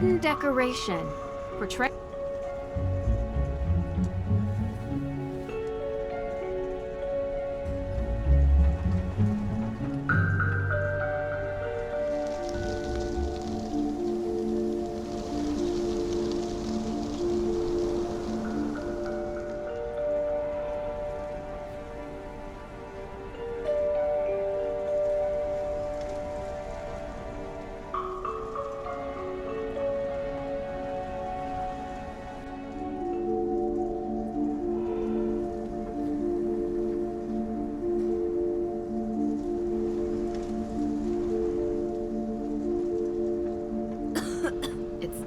wooden decoration. Portray.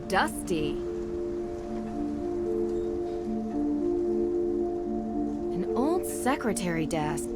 Dusty. An old secretary desk.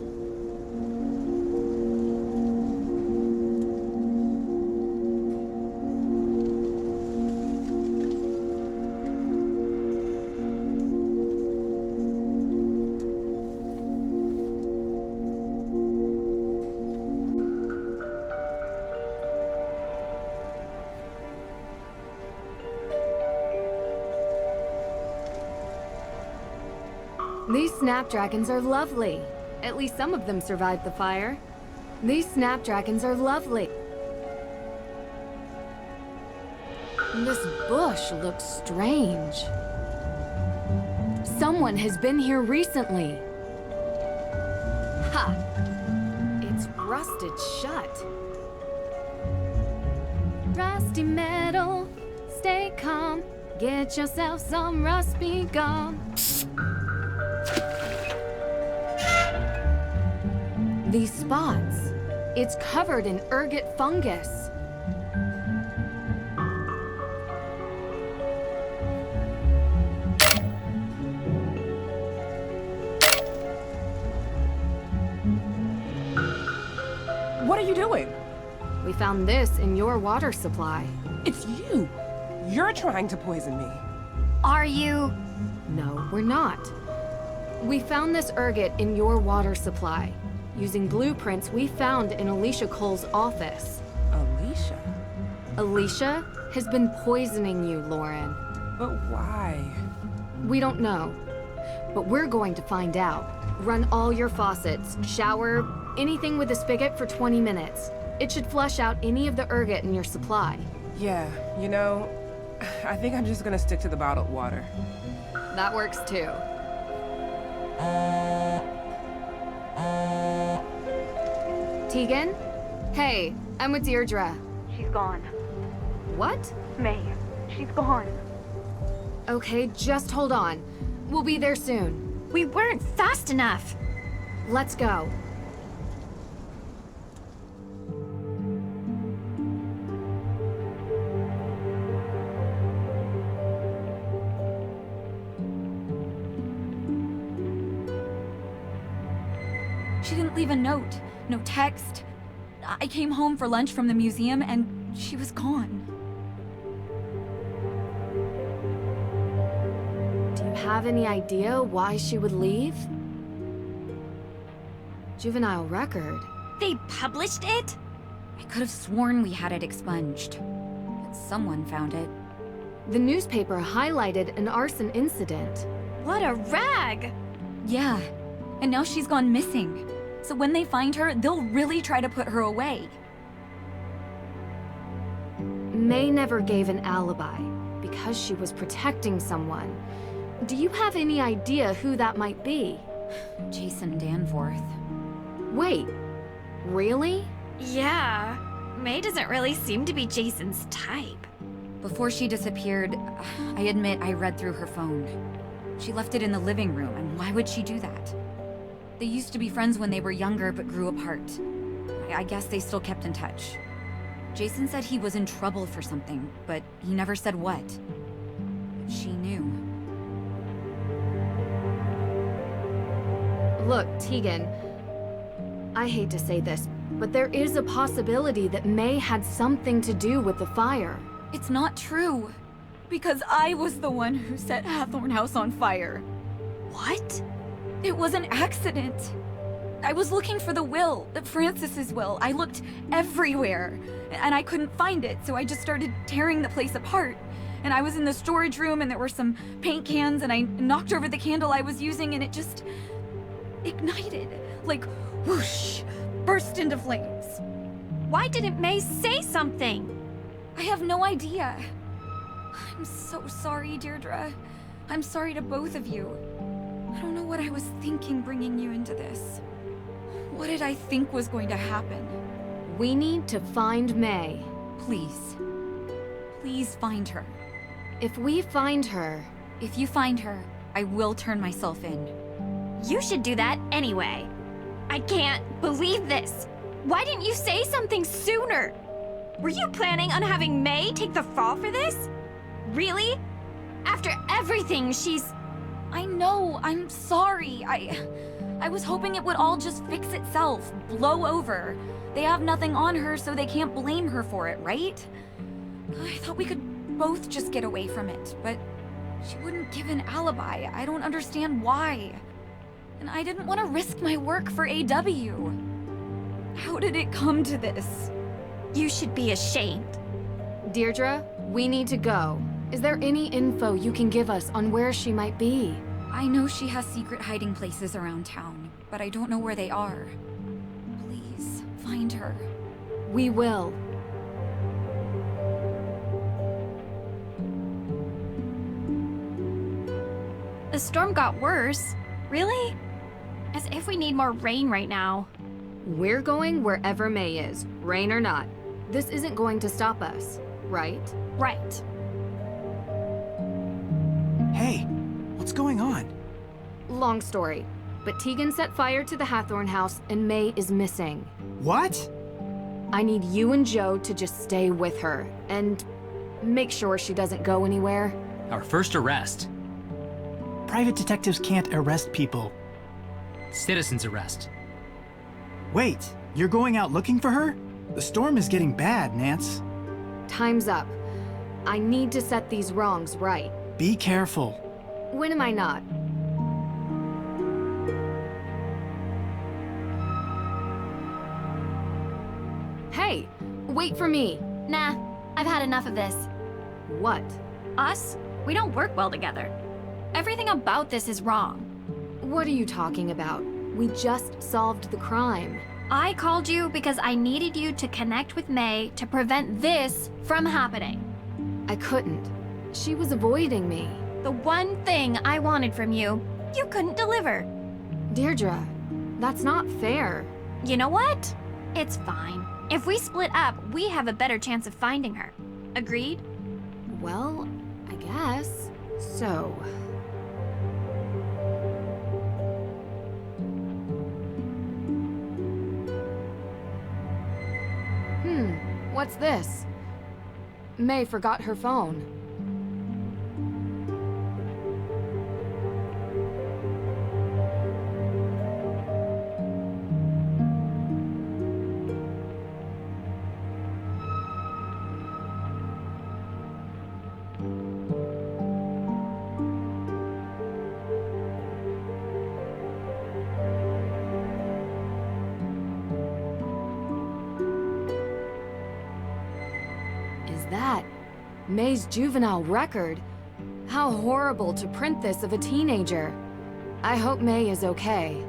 These snapdragons are lovely. At least some of them survived the fire. These snapdragons are lovely. This bush looks strange. Someone has been here recently. Ha! It's rusted shut. Rusty metal, stay calm. Get yourself some rusty gum. These spots, it's covered in ergot fungus. What are you doing? We found this in your water supply. It's you! You're trying to poison me. Are you? No, we're not. We found this ergot in your water supply, using blueprints we found in Alicia Cole's office. Alicia? Alicia has been poisoning you, Lauren. But why? We don't know, but we're going to find out. Run all your faucets, shower, anything with a spigot for 20 minutes. It should flush out any of the ergot in your supply. Yeah, you know, I think I'm just gonna stick to the bottled water. That works too. Tegan? Hey, I'm with Deirdre. She's gone. What? May, she's gone. Okay, just hold on. We'll be there soon. We weren't fast enough. Let's go. She didn't leave a note, no text. I came home for lunch from the museum and she was gone. Do you have any idea why she would leave? Juvenile record. They published it? I could have sworn we had it expunged. But someone found it. The newspaper highlighted an arson incident. What a rag! Yeah, and now she's gone missing. So when they find her, they'll really try to put her away. May never gave an alibi because she was protecting someone. Do you have any idea who that might be? Jason Danforth. Wait, really? Yeah, May doesn't really seem to be Jason's type. Before she disappeared, I admit I read through her phone. She left it in the living room, and why would she do that? They used to be friends when they were younger, but grew apart. I guess they still kept in touch. Jason said he was in trouble for something, but he never said what. But she knew. Look, Tegan, I hate to say this, but there is a possibility that May had something to do with the fire. It's not true. Because I was the one who set Hathorn House on fire. What? It was an accident. I was looking for the will, Francis's will. I looked everywhere. and I couldn't find it, so I just started tearing the place apart. And I was in the storage room, and there were some paint cans, and I knocked over the candle I was using, and it just ignited. Like, whoosh, burst into flames. Why didn't May say something? I have no idea. I'm so sorry, Deirdre. I'm sorry to both of you. I don't know what I was thinking bringing you into this. What did I think was going to happen? We need to find May. Please. Please find her. If we find her... If you find her, I will turn myself in. You should do that anyway. I can't believe this. Why didn't you say something sooner? Were you planning on having May take the fall for this? Really? After everything she's... I know, I'm sorry. I was hoping it would all just fix itself, blow over. They have nothing on her, so they can't blame her for it, right? I thought we could both just get away from it, but she wouldn't give an alibi. I don't understand why. And I didn't want to risk my work for AW. How did it come to this? You should be ashamed. Deirdre, we need to go. Is there any info you can give us on where she might be? I know she has secret hiding places around town, but I don't know where they are. Please, find her. We will. The storm got worse. Really? As if we need more rain right now. We're going wherever May is, rain or not. This isn't going to stop us, right? Right. Hey, what's going on? Long story, but Tegan set fire to the Hathorn house and May is missing. What? I need you and Joe to just stay with her and make sure she doesn't go anywhere. Our first arrest. Private detectives can't arrest people. Citizen's arrest. Wait, you're going out looking for her? The storm is getting bad, Nance. Time's up. I need to set these wrongs right. Be careful. When am I not? Hey, wait for me. Nah, I've had enough of this. What? Us? We don't work well together. Everything about this is wrong. What are you talking about? We just solved the crime. I called you because I needed you to connect with May to prevent this from happening. I couldn't. She was avoiding me. The one thing I wanted from you, you couldn't deliver. Deirdre, that's not fair. You know what? It's fine. If we split up, we have a better chance of finding her. Agreed? Well, I guess. So... What's this? May forgot her phone. That? May's juvenile record? How horrible to print this of a teenager. I hope May is okay.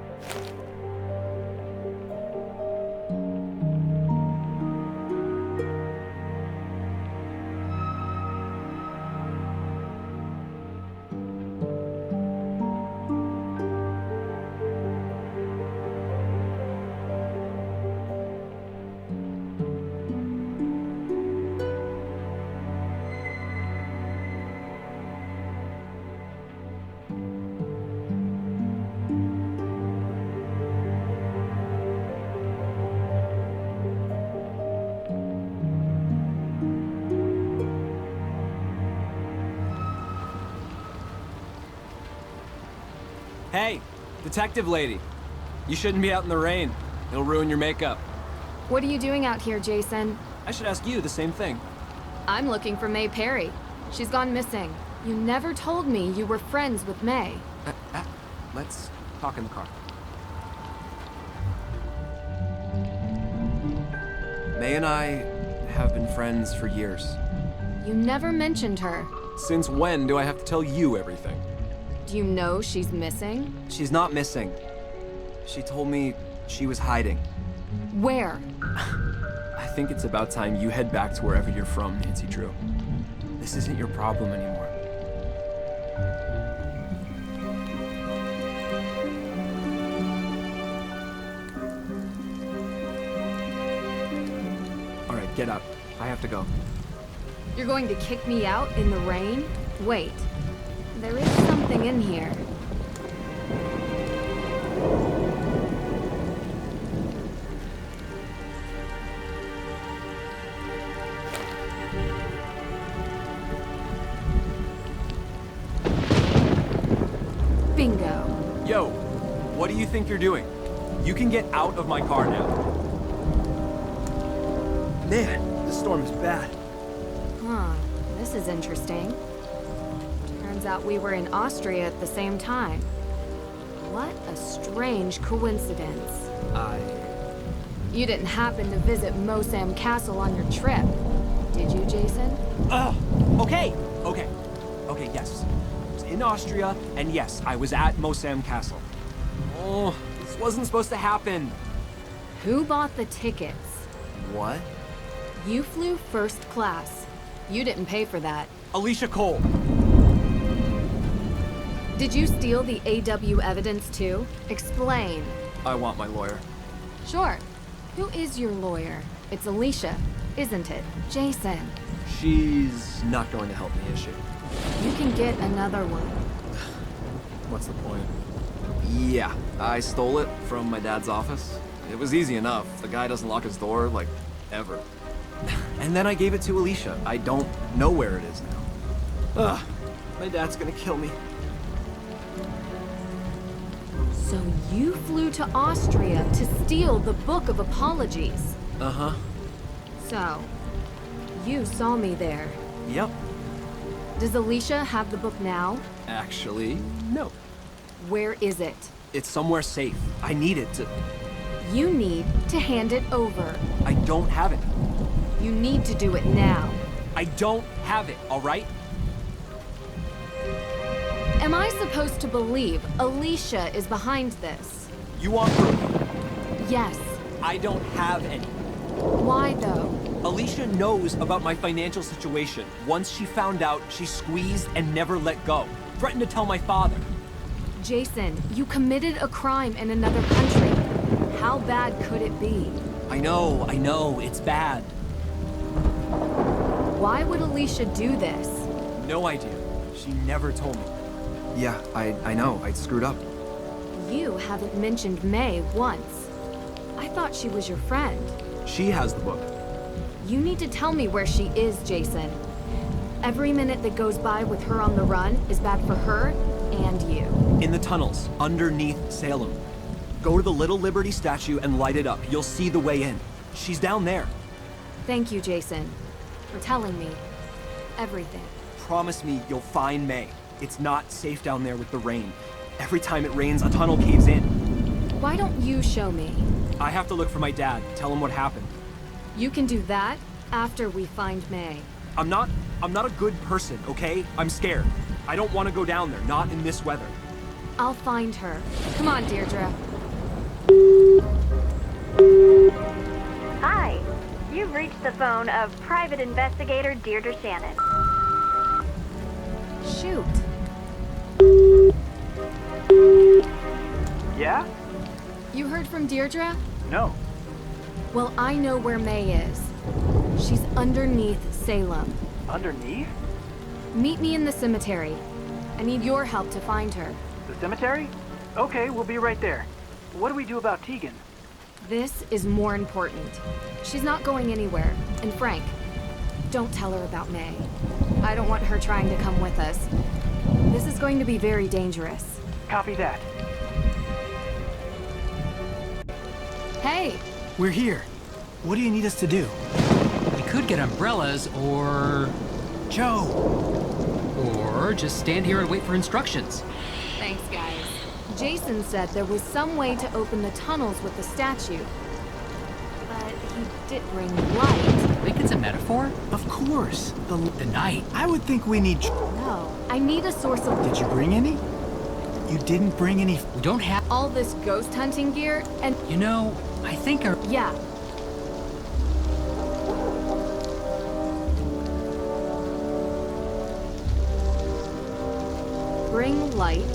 Hey, detective lady. You shouldn't be out in the rain. It'll ruin your makeup. What are you doing out here, Jason? I should ask you the same thing. I'm looking for Mэй Pэрrис. She's gone missing. You never told me you were friends with May. Let's talk in the car. May and I have been friends for years. You never mentioned her. Since when do I have to tell you everything? Do you know she's missing? She's not missing. She told me she was hiding. Where? I think it's about time you head back to wherever you're from, Nэнsi Дрю. This isn't your problem anymore. All right, get up. I have to go. You're going to kick me out in the rain? Wait. There is something in here. Bingo. Yo, what do you think you're doing? You can get out of my car now. Man, this storm is bad. Huh. This is interesting. Turns out we were in Austria at the same time. What a strange coincidence. You didn't happen to visit Mosam Castle on your trip, did you, Jason? Okay, yes. I was in Austria, and yes, I was at Mosam Castle. Oh, this wasn't supposed to happen. Who bought the tickets? What? You flew first class. You didn't pay for that. Alicia Cole. Did you steal the AW evidence too? Explain. I want my lawyer. Sure. Who is your lawyer? It's Alicia, isn't it? Jason. She's not going to help me, is she? You can get another one. What's the point? Yeah, I stole it from my dad's office. It was easy enough. The guy doesn't lock his door, like, ever. And then I gave it to Alicia. I don't know where it is now. Ugh, my dad's gonna kill me. So you flew to Austria to steal the Book of Apologies. Uh-huh. So, you saw me there. Yep. Does Alicia have the book now? Actually, no. Where is it? It's somewhere safe. I need it to... You need to hand it over. I don't have it. You need to do it now. I don't have it, all right? Am I supposed to believe Alicia is behind this? You want proof? Yes. I don't have any. Why though? Alicia knows about my financial situation. Once she found out, she squeezed and never let go. Threatened to tell my father. Jason, you committed a crime in another country. How bad could it be? I know, it's bad. Why would Alicia do this? No idea. She never told me. Yeah, I know. I screwed up. You haven't mentioned May once. I thought she was your friend. She has the book. You need to tell me where she is, Jason. Every minute that goes by with her on the run is bad for her and you. In the tunnels, underneath Salem. Go to the Little Liberty statue and light it up. You'll see the way in. She's down there. Thank you, Jason, for telling me everything. Promise me you'll find May. It's not safe down there with the rain. Every time it rains, a tunnel caves in. Why don't you show me? I have to look for my dad, tell him what happened. You can do that after we find May. I'm not a good person, okay? I'm scared. I don't want to go down there, not in this weather. I'll find her. Come on, Deirdre. Hi. You've reached the phone of private investigator Deirdre Shannon. Shoot. Yeah? You heard from Deirdre? No. Well, I know where May is. She's underneath Salem. Underneath? Meet me in the cemetery. I need your help to find her. The cemetery? Okay, we'll be right there. What do we do about Tegan? This is more important. She's not going anywhere. And Frank, don't tell her about May. I don't want her trying to come with us. This is going to be very dangerous. Copy that. Hey! We're here. What do you need us to do? We could get umbrellas or just stand here and wait for instructions. Thanks, guys. Jason said there was some way to open the tunnels with the statue. But he did bring light. They could It's a metaphor? Of course. The night. I would think we need... No, I need a source of... Did you bring any? You didn't bring any... We don't have... all this ghost hunting gear and... You know, I think our... Yeah. Bring light.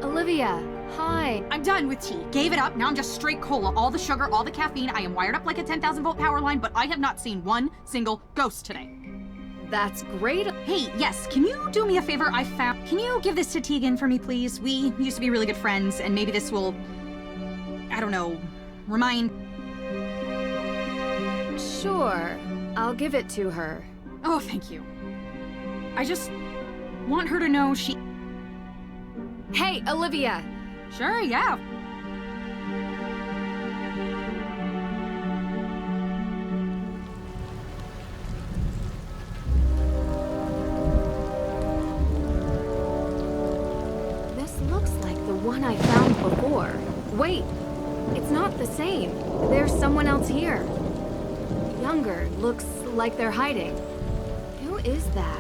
Olivia, hi. I'm done with tea. Gave it up. Now I'm just straight cola. All the sugar, all the caffeine. I am wired up like a 10,000 volt power line, but I have not seen one single ghost today. That's great. Hey, yes, can you do me a favor? Can you give this to Tegan for me, please? We used to be really good friends, and maybe this will, I don't know, remind... Sure. I'll give it to her. Oh, thank you. I just want her to know she... Hey, Olivia! Sure, yeah. This looks like the one I found before. Wait, it's not the same. There's someone else here. Younger, looks like they're hiding. Who is that?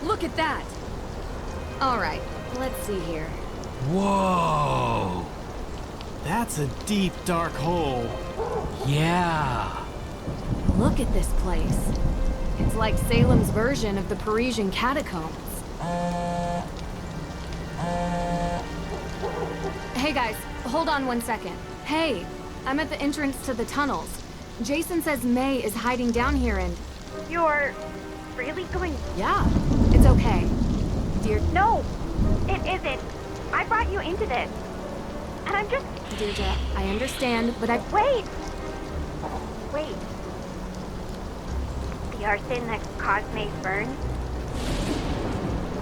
Look at that! Alright, let's see here. Whoa! That's a deep, dark hole. Yeah. Look at this place. It's like Salem's version of the Parisian catacombs. Hey guys, hold on one second. Hey, I'm at the entrance to the tunnels. Jason says May is hiding down here and... You're really going... Yeah, it's okay. Dear... No, it isn't. I brought you into this. And I'm just... Deirdre, I understand, but I... Wait! Wait. The arson that caused May's burn?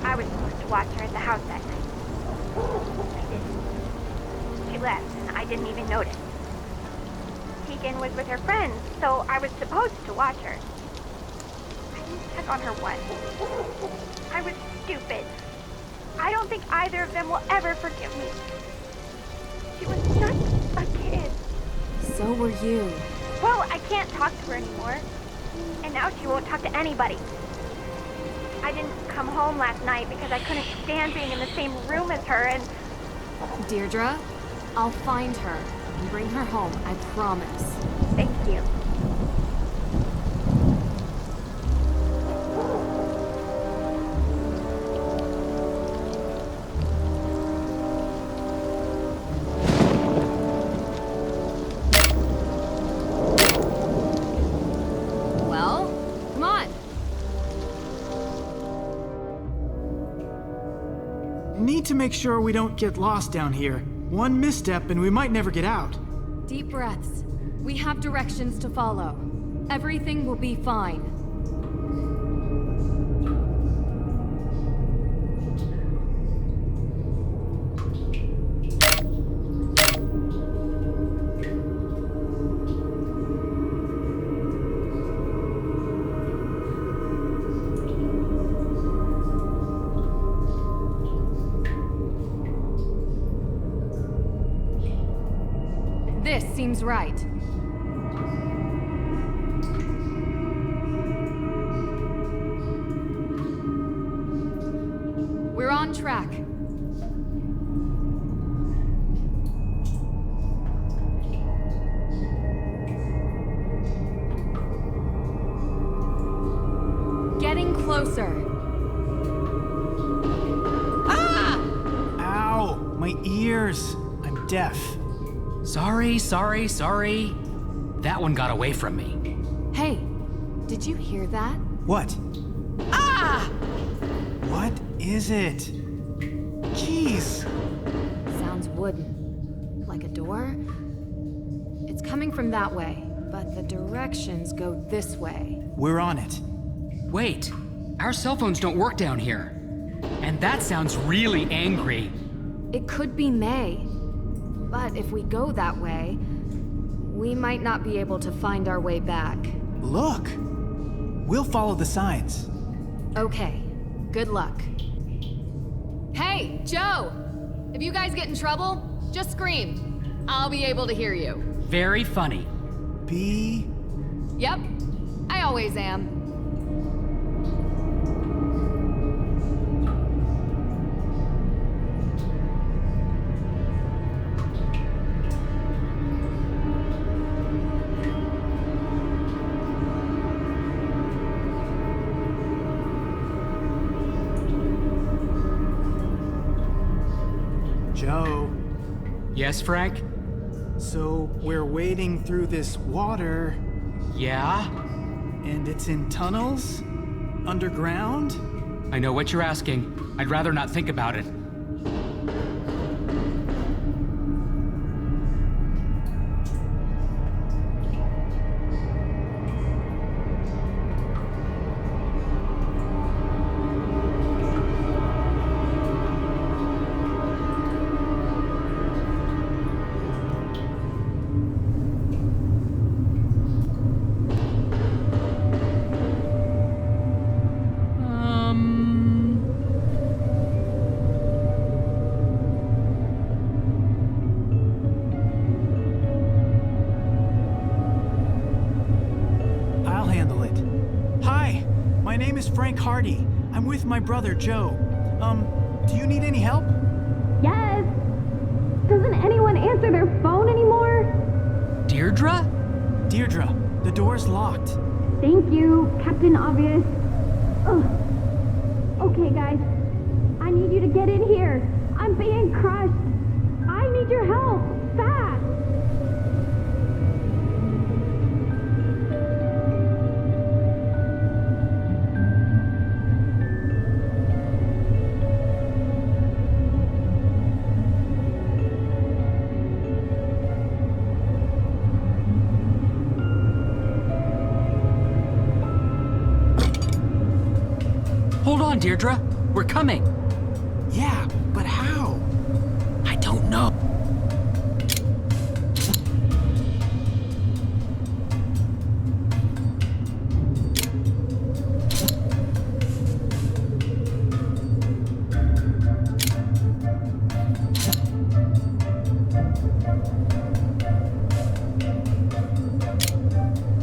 I was supposed to watch her at the house that night. I didn't. She left, and I didn't even notice. Tegan was with her friends, so I was supposed to watch her. I didn't check on her once. I was stupid. I don't think either of them will ever forgive me. She was just a kid. So were you. Well, I can't talk to her anymore. And now she won't talk to anybody. I didn't come home last night because I couldn't stand being in the same room as her and... Deirdre, I'll find her and bring her home, I promise. Thank you. Need to make sure we don't get lost down here. One misstep and we might never get out. Deep breaths. We have directions to follow. Everything will be fine. This seems right. We're on track. Getting closer. Ah! Ow! My ears. I'm deaf. Sorry. That one got away from me. Hey, did you hear that? What? Ah! What is it? Jeez. Sounds wooden. Like a door? It's coming from that way, but the directions go this way. We're on it. Wait, our cell phones don't work down here. And that sounds really angry. It could be May. But if we go that way, we might not be able to find our way back. Look! We'll follow the signs. Okay, good luck. Hey, Joe! If you guys get in trouble, just scream. I'll be able to hear you. Very funny. Yep, I always am. Joe. Yes, Frank? So we're wading through this water, Yeah? and it's in tunnels? Underground? I know what you're asking. I'd rather not think about it. I'm with my brother, Joe. Do you need any help? Yes. Doesn't anyone answer their phone anymore? Deirdre? Deirdre, the door's locked. Thank you, Captain Obvious. Ugh. Okay, guys. I need you to get in here. I'm being crushed. I need your help. Fast. Hold on, Deirdre. We're coming. Yeah, but how? I don't know.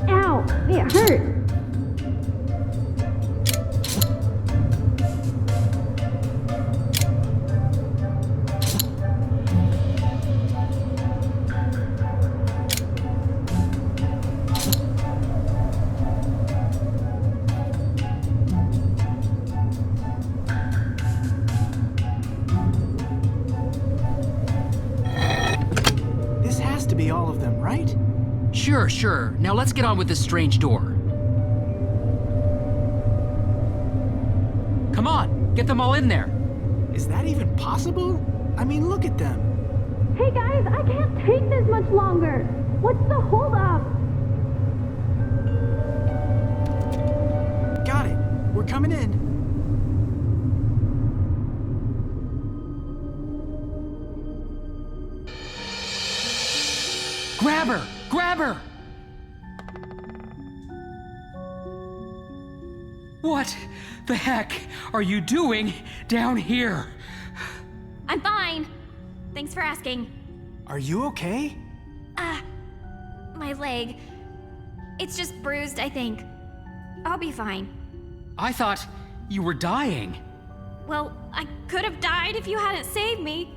Ow, it hurts. Sure. Now let's get on with this strange door. Come on, get them all in there. Is that even possible? I mean, look at them. Hey guys, I can't take this much longer. What's the holdup? Got it. We're coming in. Grab her! Grab her! What the heck are you doing down here? I'm fine. Thanks for asking. Are you okay? my leg. It's just bruised, I think. I'll be fine. I thought you were dying. Well, I could have died if you hadn't saved me.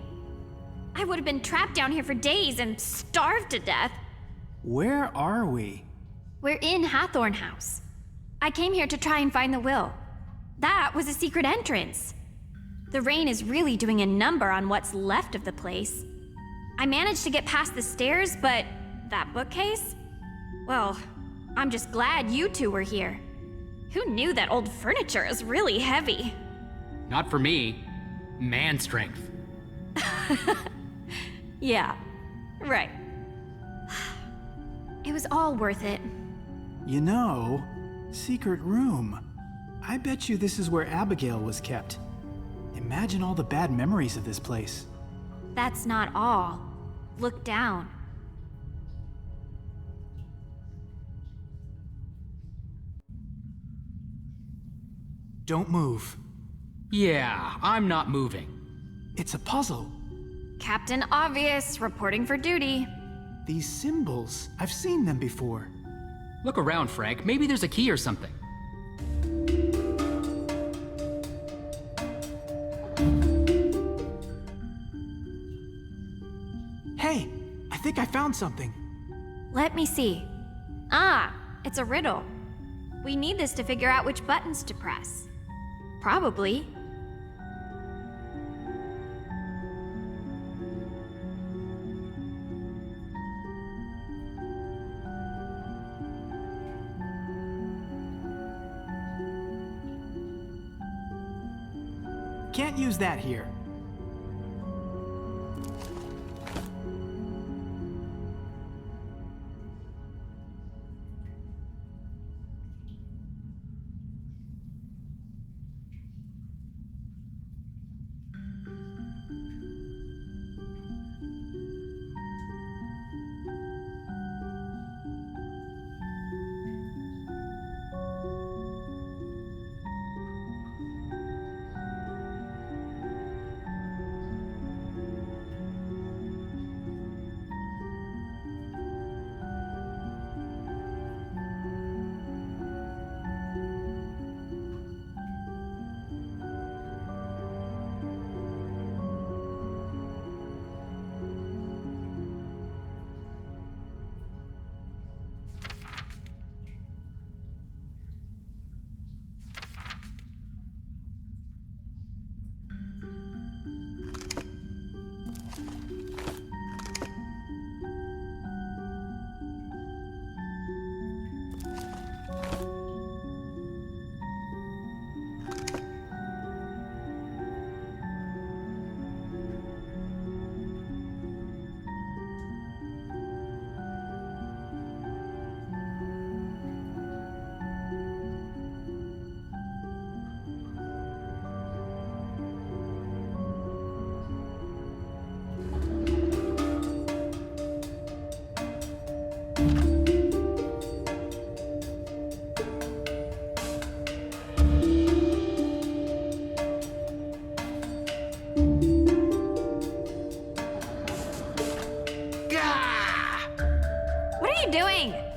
I would have been trapped down here for days and starved to death. Where are we? We're in Hathorn House. I came here to try and find the will. That was a secret entrance. The rain is really doing a number on what's left of the place. I managed to get past the stairs, but that bookcase? Well, I'm just glad you two were here. Who knew that old furniture is really heavy? Not for me. Man strength. Yeah, right. It was all worth it. You know, secret room. I bet you this is where Abigail was kept. Imagine all the bad memories of this place. That's not all. Look down. Don't move. Yeah, I'm not moving. It's a puzzle. Captain Obvious, reporting for duty. These symbols, I've seen them before. Look around, Frank. Maybe there's a key or something. Hey, I think I found something. Let me see. Ah, it's a riddle. We need this to figure out which buttons to press. Probably. Can't use that here.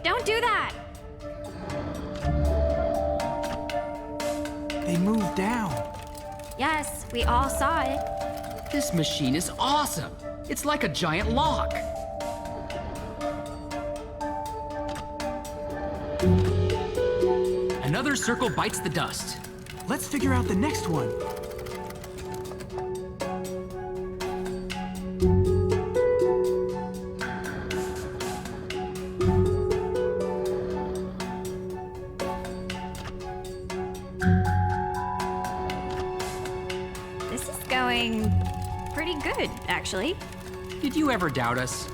Don't do that! They moved down. Yes, we all saw it. This machine is awesome. It's like a giant lock. Another circle bites the dust. Let's figure out the next one. This is going pretty good, actually. Did you ever doubt us?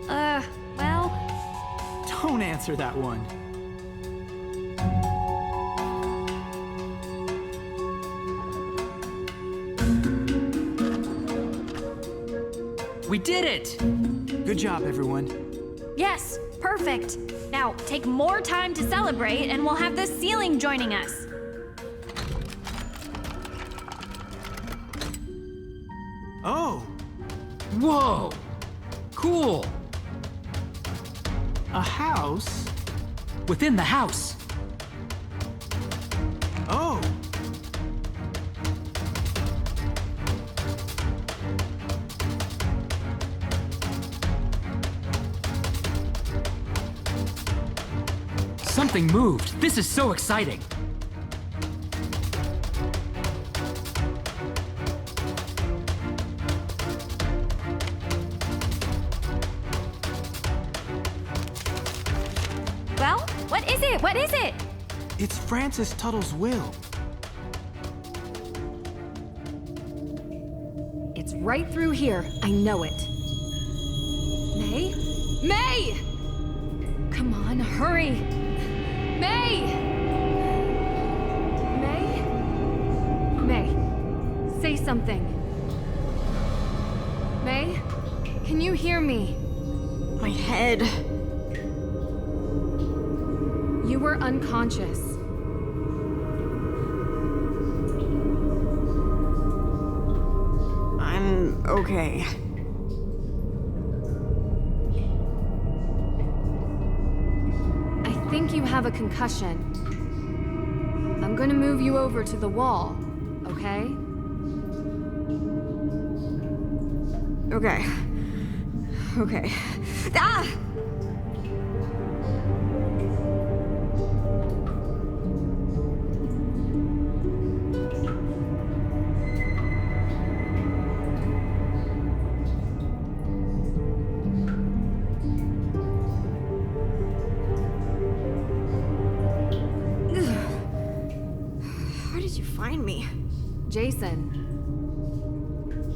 Well... Don't answer that one. We did it! Good job, everyone. Yes, perfect. Now, take more time to celebrate and we'll have the ceiling joining us. Oh! Whoa! Cool! A house? Within the house. Oh. Something moved. This is so exciting. Well, what is it? What is it? It's Francis Tuttle's will. It's right through here. I know it. May? May! Come on, hurry! May! May? May, say something. May? Can you hear me? My head. You were unconscious. I'm okay. I think you have a concussion. I'm gonna move you over to the wall, okay? Okay. Okay. Ah! How did you find me? Jason,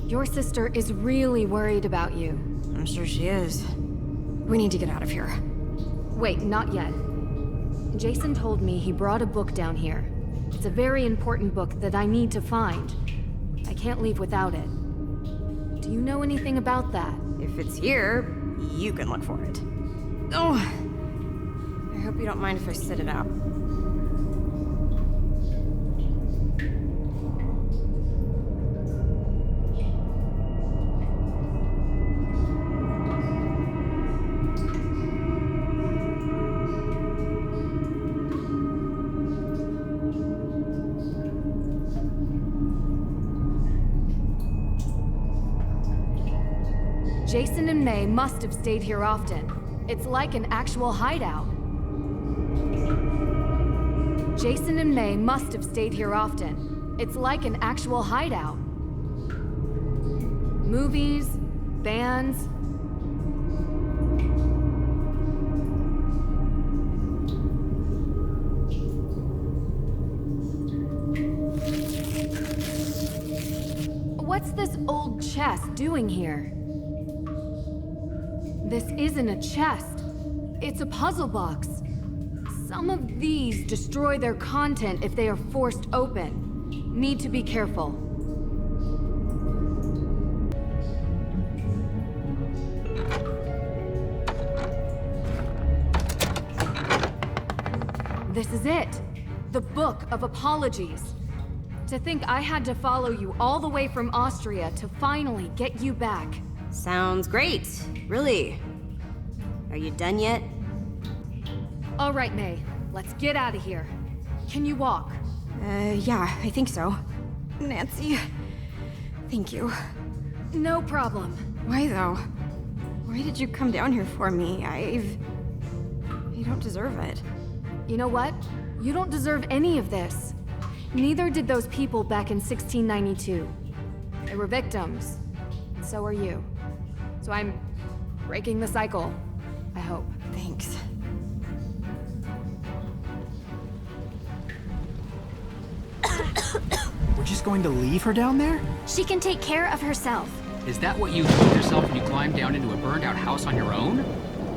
your sister is really worried about you. I'm sure she is. We need to get out of here. Wait, not yet. Jason told me he brought a book down here. It's a very important book that I need to find. I can't leave without it. Do you know anything about that? If it's here, you can look for it. Oh! I hope you don't mind if I sit it out. Jason and May must have stayed here often. It's like an actual hideout. Jason and May must have stayed here often. It's like an actual hideout. Movies, bands. What's this old chest doing here? This isn't a chest. It's a puzzle box. Some of these destroy their content if they are forced open. Need to be careful. This is it. The Book of Apologies. To think I had to follow you all the way from Austria to finally get you back. Sounds great. Really. Are you done yet? All right, May. Let's get out of here. Can you walk? Yeah, I think so. Nancy, thank you. No problem. Why, though? Why did you come down here for me? You don't deserve it. You know what? You don't deserve any of this. Neither did those people back in 1692. They were victims. And so are you. So I'm breaking the cycle, I hope. Thanks. We're just going to leave her down there? She can take care of herself. Is that what you told yourself when you climbed down into a burned-out house on your own?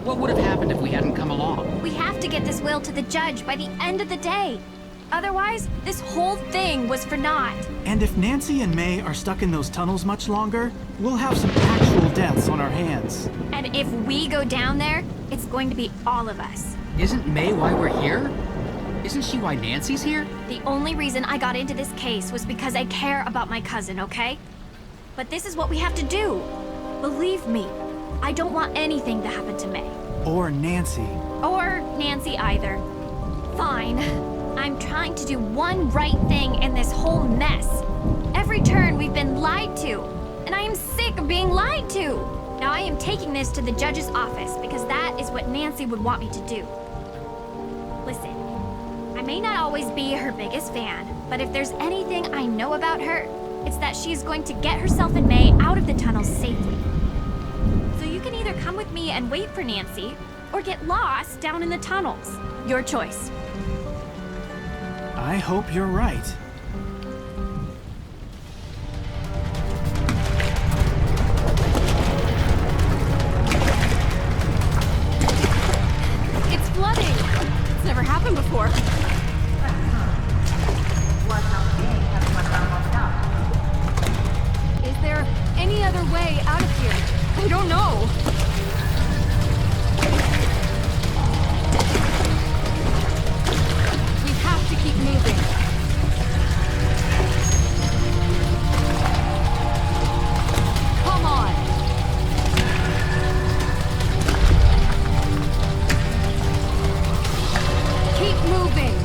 What would have happened if we hadn't come along? We have to get this will to the judge by the end of the day. Otherwise, this whole thing was for naught. And if Nancy and May are stuck in those tunnels much longer, we'll have some actual deaths on our hands. And if we go down there, it's going to be all of us. Isn't May why we're here? Isn't she why Nancy's here? The only reason I got into this case was because I care about my cousin, okay? But this is what we have to do. Believe me, I don't want anything to happen to May. Or Nancy. Or Nancy either. Fine. I'm trying to do one right thing in this whole mess. Every turn we've been lied to, and I am sick of being lied to. Now I am taking this to the judge's office because that is what Nancy would want me to do. Listen, I may not always be her biggest fan, but if there's anything I know about her, it's that she is going to get herself and May out of the tunnels safely. So you can either come with me and wait for Nancy, or get lost down in the tunnels. Your choice. I hope you're right. It's flooding! It's never happened before. Is there any other way out of here? I don't know. We have to keep moving. Come on. Keep moving.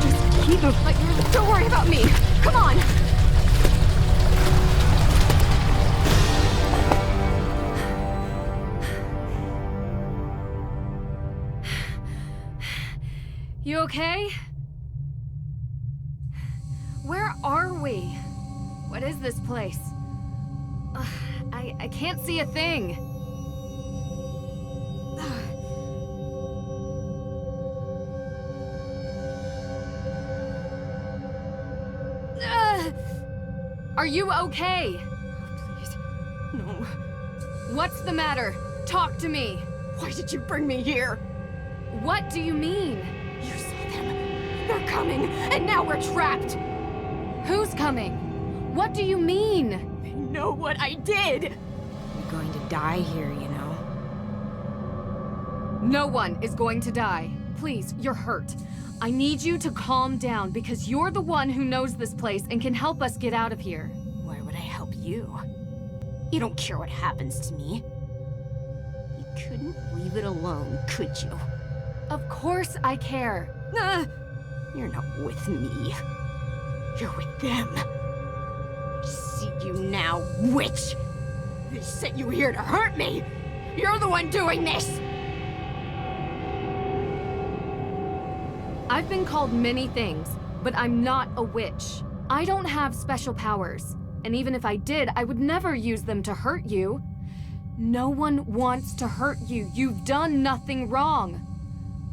Just keep moving. Don't worry about me. Come on. You okay? Where are we? What is this place? I can't see a thing. Are you okay? Please, no. What's the matter? Talk to me. Why did you bring me here? What do you mean? You saw them. They're coming, and now we're trapped. Who's coming? What do you mean? They know what I did. You're going to die here, you know. No one is going to die. Please, you're hurt. I need you to calm down because you're the one who knows this place and can help us get out of here. Why would I help you? You don't care what happens to me. You couldn't leave it alone, could you? Of course I care. You're not with me. You're with them. I see you now, witch. They sent you here to hurt me. You're the one doing this. I've been called many things, but I'm not a witch. I don't have special powers, and even if I did, I would never use them to hurt you. No one wants to hurt you. You've done nothing wrong.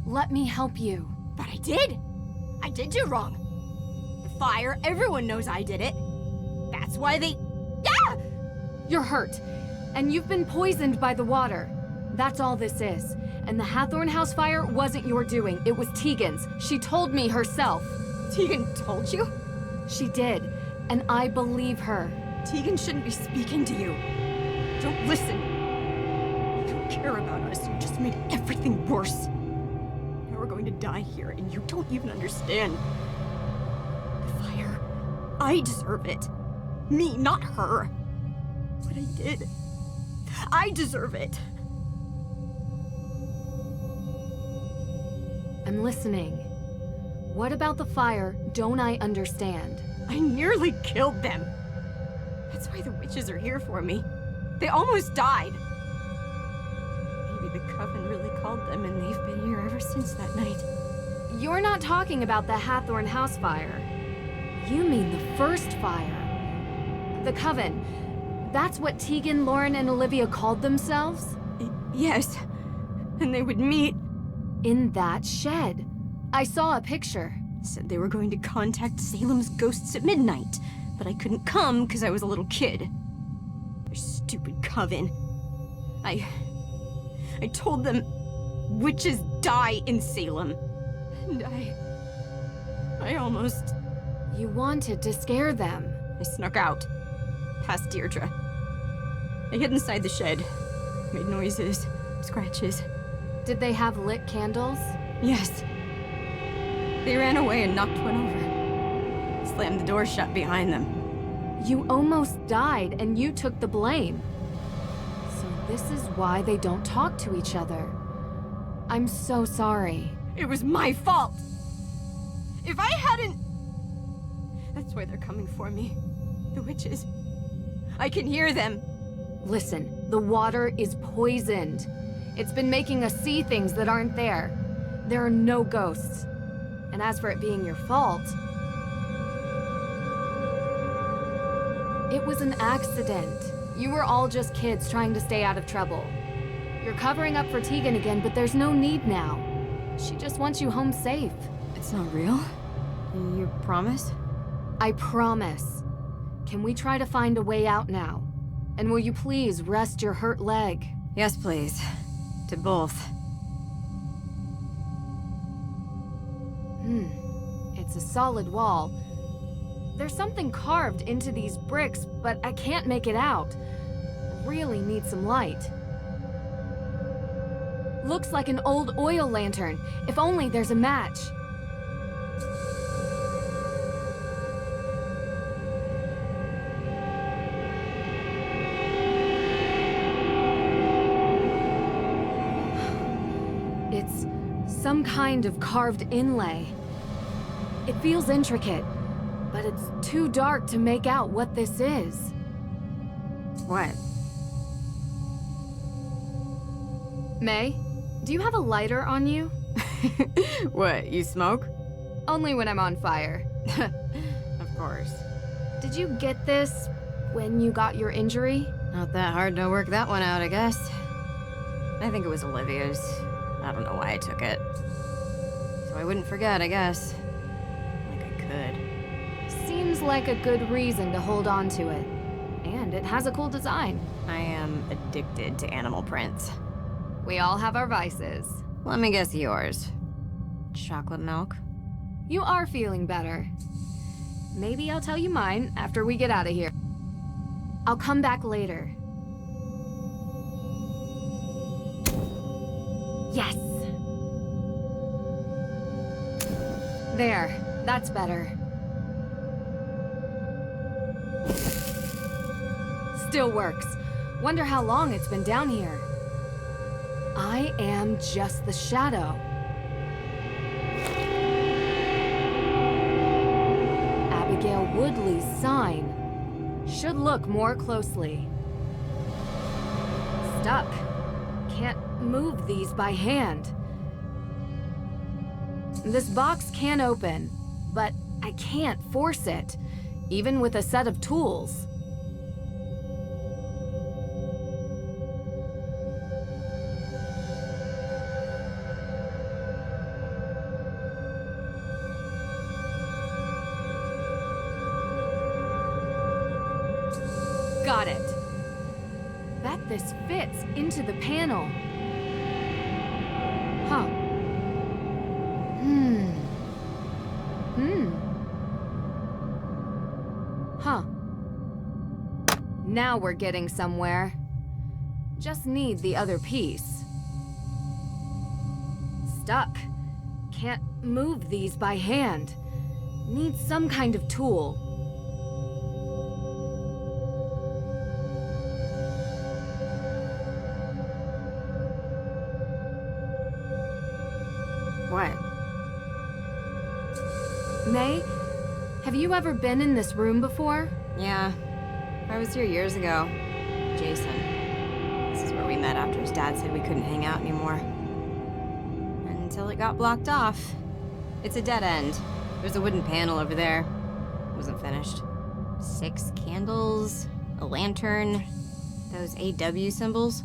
Let me help you. But I did. I did do wrong. The fire, everyone knows I did it. That's why they... Yeah! You're hurt, and you've been poisoned by the water. That's all this is. And the Hathorn house fire wasn't your doing, it was Tegan's. She told me herself. Tegan told you? She did, and I believe her. Tegan shouldn't be speaking to you. Don't listen. You don't care about us, you just made everything worse. Now we're going to die here, and you don't even understand. The fire, I deserve it. Me, not her. What I did, I deserve it. I'm listening. What about the fire don't I understand? I nearly killed them. That's why the witches are here for me. They almost died. Maybe the coven really called them and they've been here ever since that night. You're not talking about the Hathorn house fire. You mean the first fire. The coven. That's what Tegan, Lauren, and Olivia called themselves? Yes. And they would meet... in that shed. I saw a picture. Said they were going to contact Salem's ghosts at midnight, but I couldn't come because I was a little kid. Their stupid coven. I told them witches die in Salem. And I almost... You wanted to scare them. I snuck out, past Deirdre. I hid inside the shed, made noises, scratches. Did they have lit candles? Yes. They ran away and knocked one over. Slammed the door shut behind them. You almost died, and you took the blame. So this is why they don't talk to each other. I'm so sorry. It was my fault! If I hadn't... That's why they're coming for me. The witches. I can hear them. Listen, the water is poisoned. It's been making us see things that aren't there. There are no ghosts. And as for it being your fault... It was an accident. You were all just kids trying to stay out of trouble. You're covering up for Tegan again, but there's no need now. She just wants you home safe. It's not real? You promise? I promise. Can we try to find a way out now? And will you please rest your hurt leg? Yes, please. To both. It's a solid wall. There's something carved into these bricks, but I can't make it out. Really need some light. Looks like an old oil lantern. If only there's a match. It's some kind of carved inlay. It feels intricate, but it's too dark to make out what this is. What? May, do you have a lighter on you? What, you smoke? Only when I'm on fire. Of course. Did you get this when you got your injury? Not that hard to work that one out, I guess. I think it was Olivia's. I don't know why I took it. So I wouldn't forget, I guess. Like I could. Seems like a good reason to hold on to it. And it has a cool design. I am addicted to animal prints. We all have our vices. Let me guess yours. Chocolate milk? You are feeling better. Maybe I'll tell you mine after we get out of here. I'll come back later. Yes! There, that's better. Still works. Wonder how long it's been down here. I am just the shadow. Abigail Woodley's sign. Should look more closely. Stuck. Can't move these by hand. This box can open, but I can't force it, even with a set of tools. Got it. Bet this fits into the panel. Huh. Huh. Now we're getting somewhere. Just need the other piece. Stuck. Can't move these by hand. Need some kind of tool. What? May, have you ever been in this room before? Yeah. I was here years ago. Jason. This is where we met after his dad said we couldn't hang out anymore. Until it got blocked off. It's a dead end. There's a wooden panel over there. Wasn't finished. 6 candles, a lantern, those AW symbols.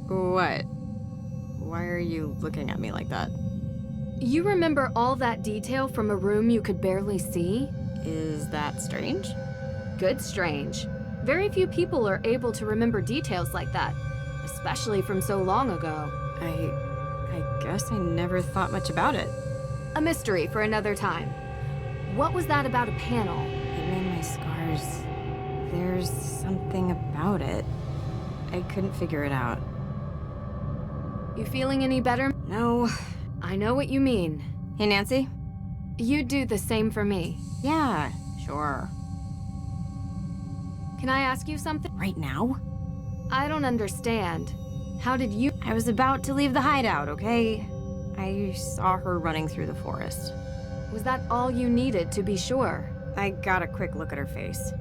What? Why are you looking at me like that? You remember all that detail from a room you could barely see? Is that strange? Good strange. Very few people are able to remember details like that, especially from so long ago. I guess I never thought much about it. A mystery for another time. What was that about a panel? It made my scars. There's something about it. I couldn't figure it out. You feeling any better? No. I know what you mean. Hey, Nancy? You'd do the same for me. Yeah, sure. Can I ask you something? Right now? I don't understand. How did you— I was about to leave the hideout, okay? I saw her running through the forest. Was that all you needed to be sure? I got a quick look at her face.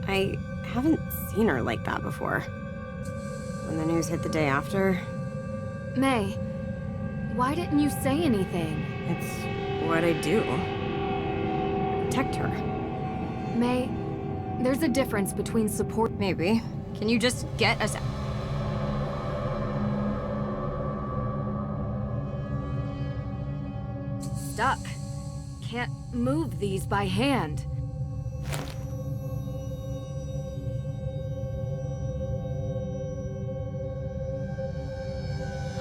I haven't seen her like that before. When the news hit the day after... May, why didn't you say anything? It's what I do. Protect her. May, there's a difference between support— Maybe. Can you just get us... Stuck. Can't move these by hand.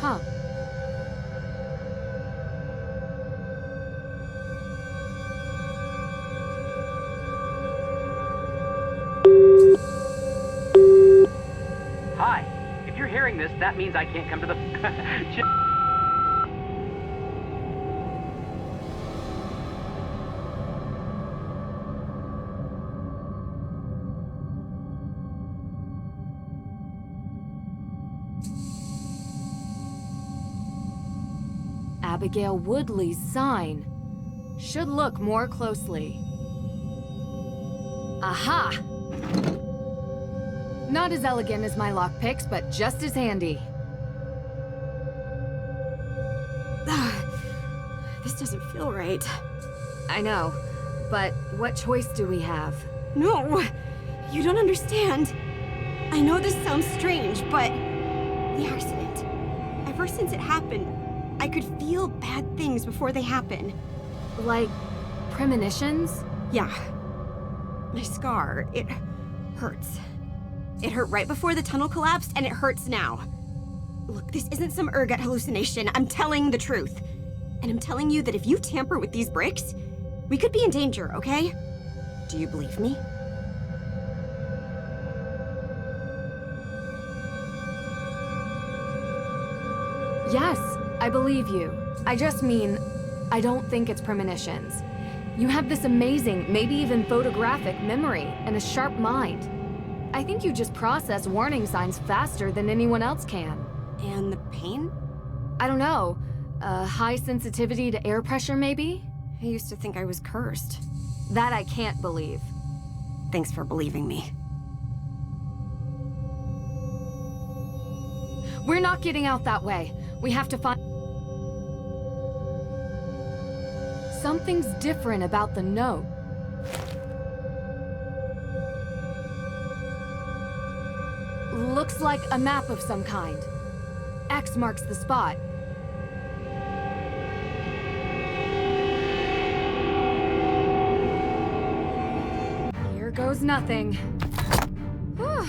Huh. Hi. If you're hearing this, that means I can't come to the... Abigail Woodley's sign. Should look more closely. Aha! Not as elegant as my lockpicks, but just as handy. This doesn't feel right. I know, but what choice do we have? No! You don't understand. I know this sounds strange, but... the accident. Ever since it happened, I could feel bad things before they happen. Like premonitions? Yeah. My scar, it hurts. It hurt right before the tunnel collapsed, and it hurts now. Look, this isn't some ergot hallucination. I'm telling the truth. And I'm telling you that if you tamper with these bricks, we could be in danger, okay? Do you believe me? Yes, I believe you. I just mean, I don't think it's premonitions. You have this amazing, maybe even photographic memory and a sharp mind. I think you just process warning signs faster than anyone else can. And the pain? I don't know. High sensitivity to air pressure, maybe? I used to think I was cursed. That I can't believe. Thanks for believing me. We're not getting out that way. We have to find... Something's different about the note. Looks like a map of some kind. X marks the spot. Here goes nothing. Whew.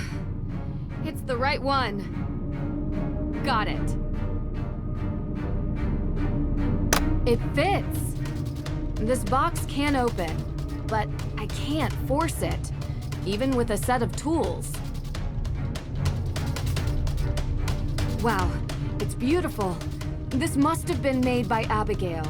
It's the right one. Got it. It fits. This box can open, but I can't force it, even with a set of tools. Wow, it's beautiful. This must have been made by Abigail.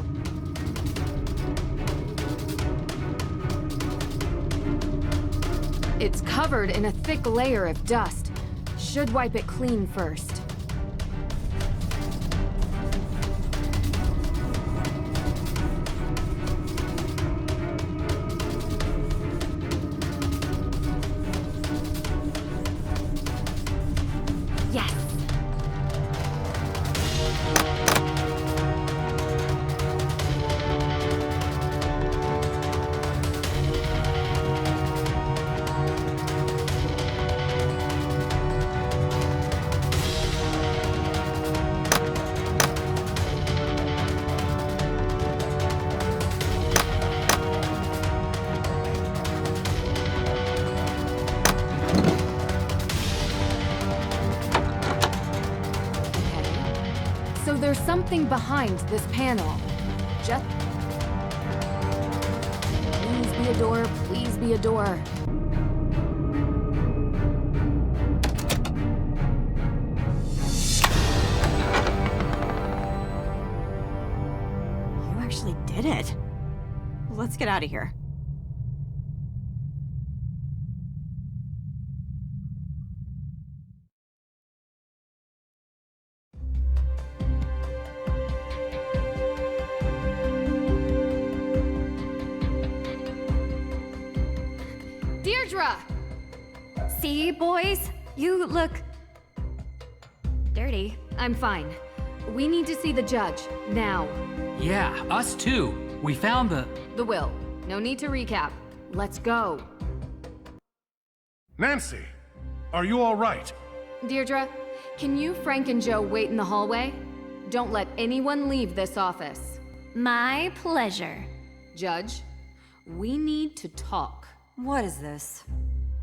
It's covered in a thick layer of dust. Should wipe it clean first. There's something behind this panel. Just... Please be a door, please be a door. You actually did it. Let's get out of here. Deirdre! See, boys? You look... dirty. I'm fine. We need to see the judge, now. Yeah, us too. We found the will. No need to recap. Let's go. Nancy, are you all right? Deirdre, can you, Frank, and Joe wait in the hallway? Don't let anyone leave this office. My pleasure. Judge, we need to talk. What is this?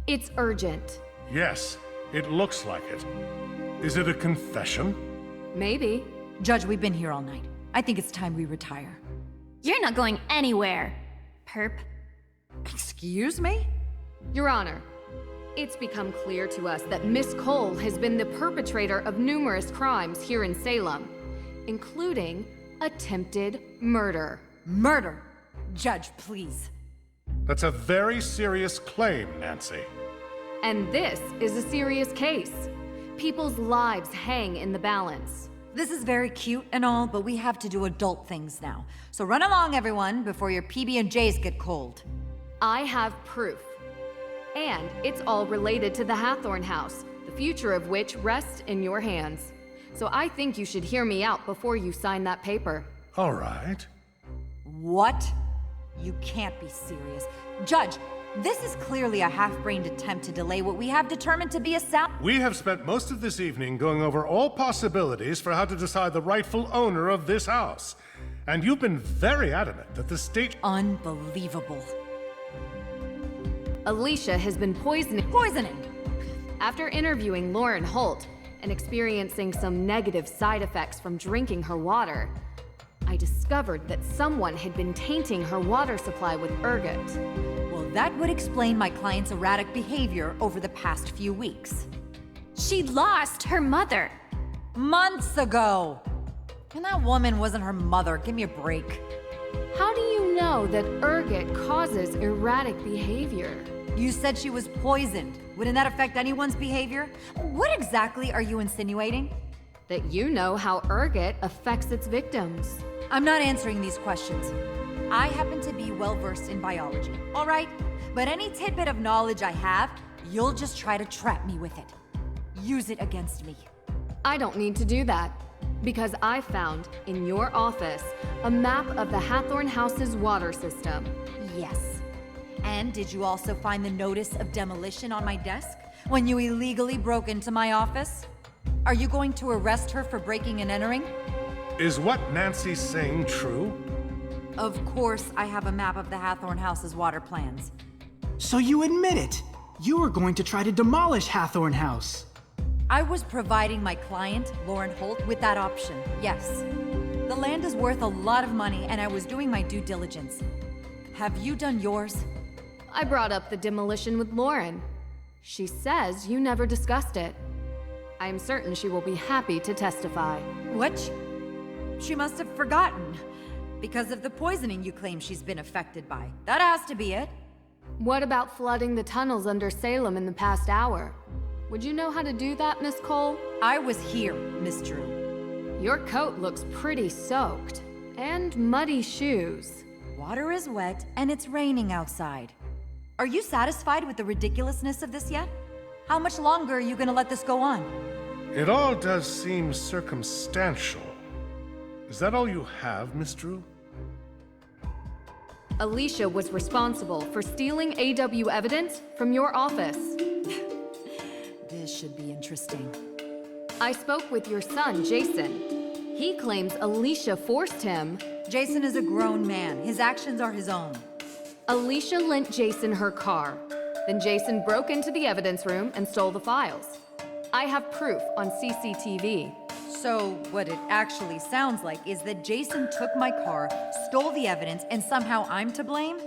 It's urgent. Yes, it looks like it. Is it a confession? Maybe. Judge, we've been here all night. I think it's time we retire. You're not going anywhere, perp. Excuse me? Your Honor, it's become clear to us that Miss Cole has been the perpetrator of numerous crimes here in Salem, including attempted murder. Murder? Judge, please. That's a very serious claim, Nancy. And this is a serious case. People's lives hang in the balance. This is very cute and all, but we have to do adult things now. So run along, everyone, before your PB&Js get cold. I have proof. And it's all related to the Hathorn house, the future of which rests in your hands. So I think you should hear me out before you sign that paper. All right. What? You can't be serious. Judge, this is clearly a half-brained attempt to delay what we have determined to be a sound... We have spent most of this evening going over all possibilities for how to decide the rightful owner of this house. And you've been very adamant that the state... Unbelievable. Alicia has been poisoning... Poisoning! After interviewing Lauren Holt and experiencing some negative side effects from drinking her water, I discovered that someone had been tainting her water supply with ergot. Well, that would explain my client's erratic behavior over the past few weeks. She lost her mother. Months ago! And that woman wasn't her mother. Give me a break. How do you know that ergot causes erratic behavior? You said she was poisoned. Wouldn't that affect anyone's behavior? What exactly are you insinuating? That you know how ergot affects its victims. I'm not answering these questions. I happen to be well-versed in biology, all right? But any tidbit of knowledge I have, you'll just try to trap me with it. Use it against me. I don't need to do that, because I found, in your office, a map of the Hathorn house's water system. Yes. And did you also find the notice of demolition on my desk when you illegally broke into my office? Are you going to arrest her for breaking and entering? Is what Nancy's saying true? Of course I have a map of the Hathorn house's water plans. So you admit it! You were going to try to demolish Hathorn House! I was providing my client, Lauren Holt, with that option, yes. The land is worth a lot of money, and I was doing my due diligence. Have you done yours? I brought up the demolition with Lauren. She says you never discussed it. I am certain she will be happy to testify. What? She must have forgotten. Because of the poisoning you claim she's been affected by. That has to be it. What about flooding the tunnels under Salem in the past hour? Would you know how to do that, Miss Cole? I was here, Miss Drew. Your coat looks pretty soaked. And muddy shoes. Water is wet, and it's raining outside. Are you satisfied with the ridiculousness of this yet? How much longer are you gonna let this go on? It all does seem circumstantial. Is that all you have, Miss Drew? Alicia was responsible for stealing AW evidence from your office. This should be interesting. I spoke with your son, Jason. He claims Alicia forced him. Jason is a grown man. His actions are his own. Alicia lent Jason her car. Then Jason broke into the evidence room and stole the files. I have proof on CCTV. So what it actually sounds like is that Jason took my car, stole the evidence, and somehow I'm to blame?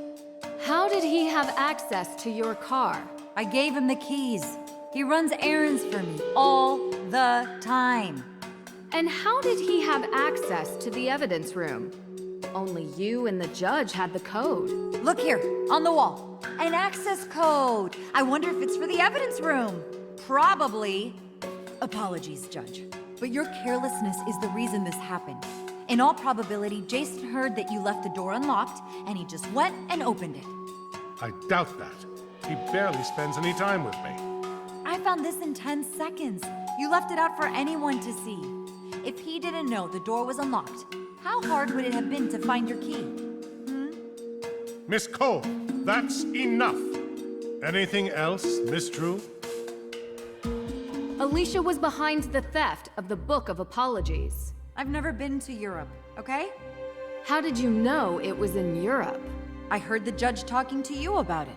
How did he have access to your car? I gave him the keys. He runs errands for me all the time. And how did he have access to the evidence room? Only you and the judge had the code. Look here, on the wall. An access code. I wonder if it's for the evidence room. Probably. Apologies, Judge. But your carelessness is the reason this happened. In all probability, Jason heard that you left the door unlocked, and he just went and opened it. I doubt that. He barely spends any time with me. I found this in 10 seconds. You left it out for anyone to see. If he didn't know the door was unlocked, how hard would it have been to find your key? Miss Cole, that's enough. Anything else, Miss Drew? Alicia was behind the theft of the Book of Apologies. I've never been to Europe, okay? How did you know it was in Europe? I heard the judge talking to you about it.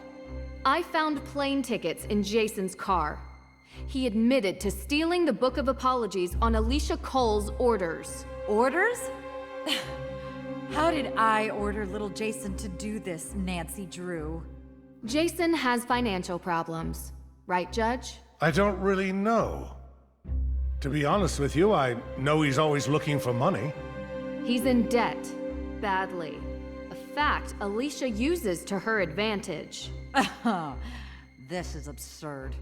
I found plane tickets in Jason's car. He admitted to stealing the Book of Apologies on Alicia Cole's orders. Orders? How did I order little Jason to do this, Nэнsi Дрю? Jason has financial problems. Right, Judge? I don't really know. To be honest with you, I know he's always looking for money. He's in debt. Badly. A fact Alicia uses to her advantage. This is absurd.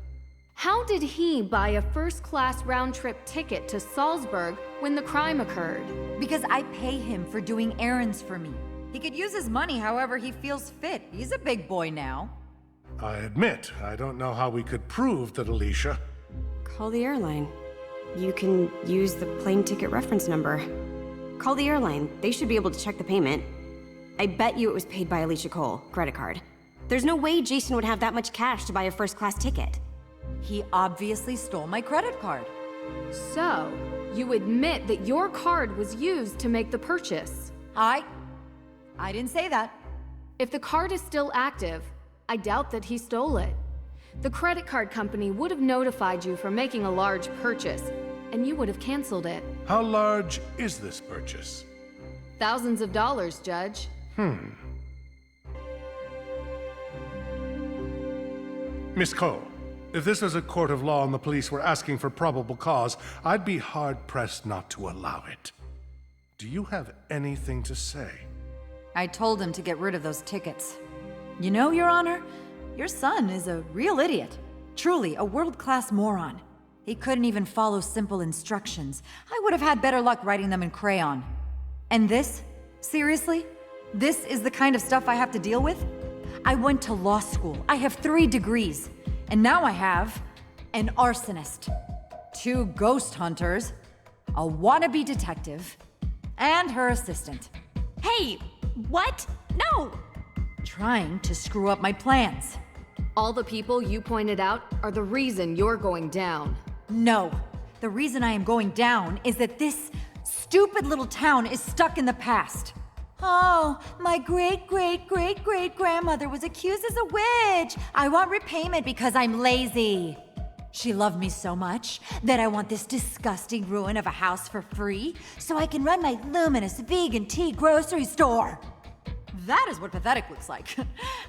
How did he buy a first-class round-trip ticket to Salzburg when the crime occurred? Because I pay him for doing errands for me. He could use his money however he feels fit. He's a big boy now. I admit, I don't know how we could prove that Alicia... Call the airline. You can use the plane ticket reference number. Call the airline. They should be able to check the payment. I bet you it was paid by Alicia Cole, credit card. There's no way Jason would have that much cash to buy a first-class ticket. He obviously stole my credit card. So, you admit that your card was used to make the purchase? I didn't say that. If the card is still active, I doubt that he stole it. The credit card company would have notified you for making a large purchase, and you would have canceled it. How large is this purchase? Thousands of dollars, Judge. Miss Cole, if this was a court of law and the police were asking for probable cause, I'd be hard-pressed not to allow it. Do you have anything to say? I told him to get rid of those tickets. You know, Your Honor, your son is a real idiot. Truly, a world-class moron. He couldn't even follow simple instructions. I would have had better luck writing them in crayon. And this? Seriously? This is the kind of stuff I have to deal with? I went to law school. I have 3 degrees. And now I have an arsonist, 2 ghost hunters, a wannabe detective, and her assistant. Hey, what? No! Trying to screw up my plans. All the people you pointed out are the reason you're going down. No. The reason I am going down is that this stupid little town is stuck in the past. Oh, my great-great-great-great-grandmother was accused as a witch. I want repayment because I'm lazy. She loved me so much that I want this disgusting ruin of a house for free so I can run my luminous vegan tea grocery store. That is what pathetic looks like.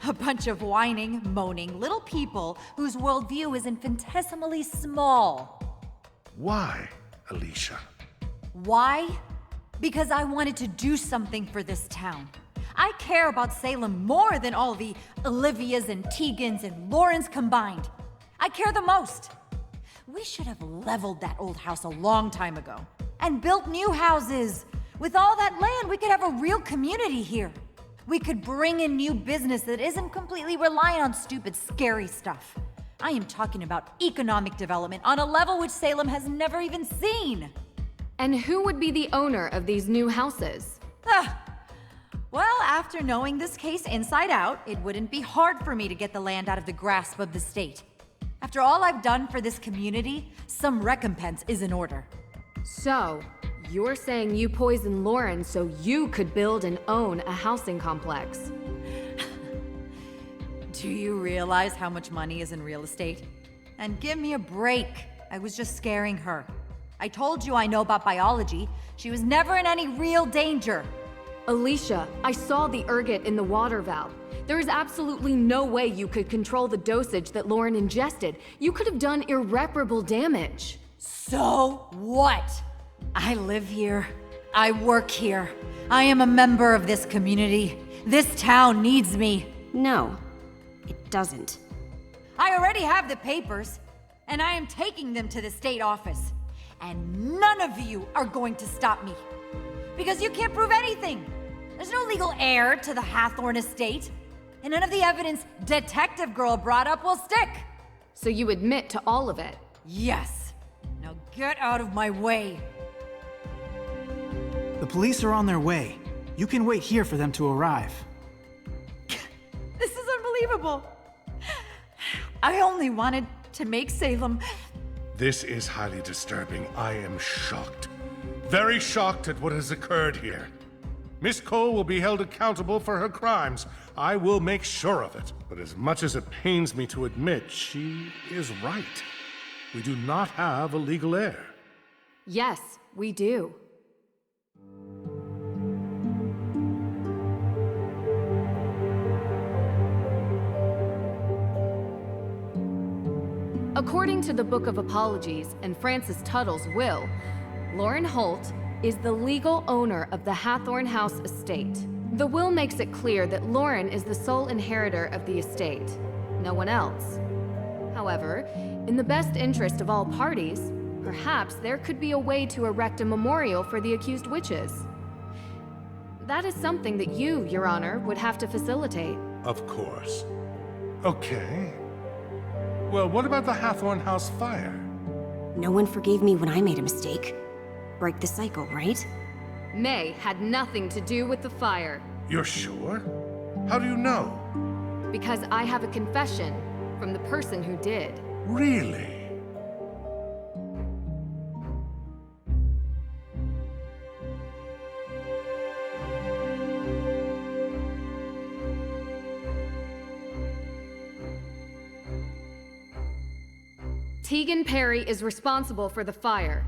A bunch of whining, moaning little people whose worldview is infinitesimally small. Why, Alicia? Why? Because I wanted to do something for this town. I care about Salem more than all the Olivias and Tegans and Laurens combined. I care the most. We should have leveled that old house a long time ago and built new houses. With all that land, we could have a real community here. We could bring in new business that isn't completely reliant on stupid, scary stuff. I am talking about economic development on a level which Salem has never even seen. And who would be the owner of these new houses? Well, after knowing this case inside out, it wouldn't be hard for me to get the land out of the grasp of the state. After all I've done for this community, some recompense is in order. So, you're saying you poisoned Lauren so you could build and own a housing complex? Do you realize how much money is in real estate? And give me a break. I was just scaring her. I told you I know about biology. She was never in any real danger. Alicia, I saw the ergot in the water valve. There is absolutely no way you could control the dosage that Lauren ingested. You could have done irreparable damage. So what? I live here. I work here. I am a member of this community. This town needs me. No, it doesn't. I already have the papers, and I am taking them to the state office. And none of you are going to stop me. Because you can't prove anything. There's no legal heir to the Hathorn estate. and none of the evidence Detective Girl brought up will stick. So you admit to all of it? Yes. Now get out of my way. The police are on their way. You can wait here for them to arrive. This is unbelievable. I only wanted to make Salem. This is highly disturbing. I am shocked. Very shocked at what has occurred here. Miss Cole will be held accountable for her crimes. I will make sure of it. But as much as it pains me to admit, she is right. We do not have a legal heir. Yes, we do. According to the Book of Apologies and Francis Tuttle's will, Lauren Holt is the legal owner of the Hathorn House estate. The will makes it clear that Lauren is the sole inheritor of the estate, no one else. However, in the best interest of all parties, perhaps there could be a way to erect a memorial for the accused witches. That is something that you, Your Honor, would have to facilitate. Of course. Okay. Well, what about the Hathorn House fire? No one forgave me when I made a mistake. Break the cycle, right? May had nothing to do with the fire. You're sure? How do you know? Because I have a confession from the person who did. Really? Tegan Perry is responsible for the fire,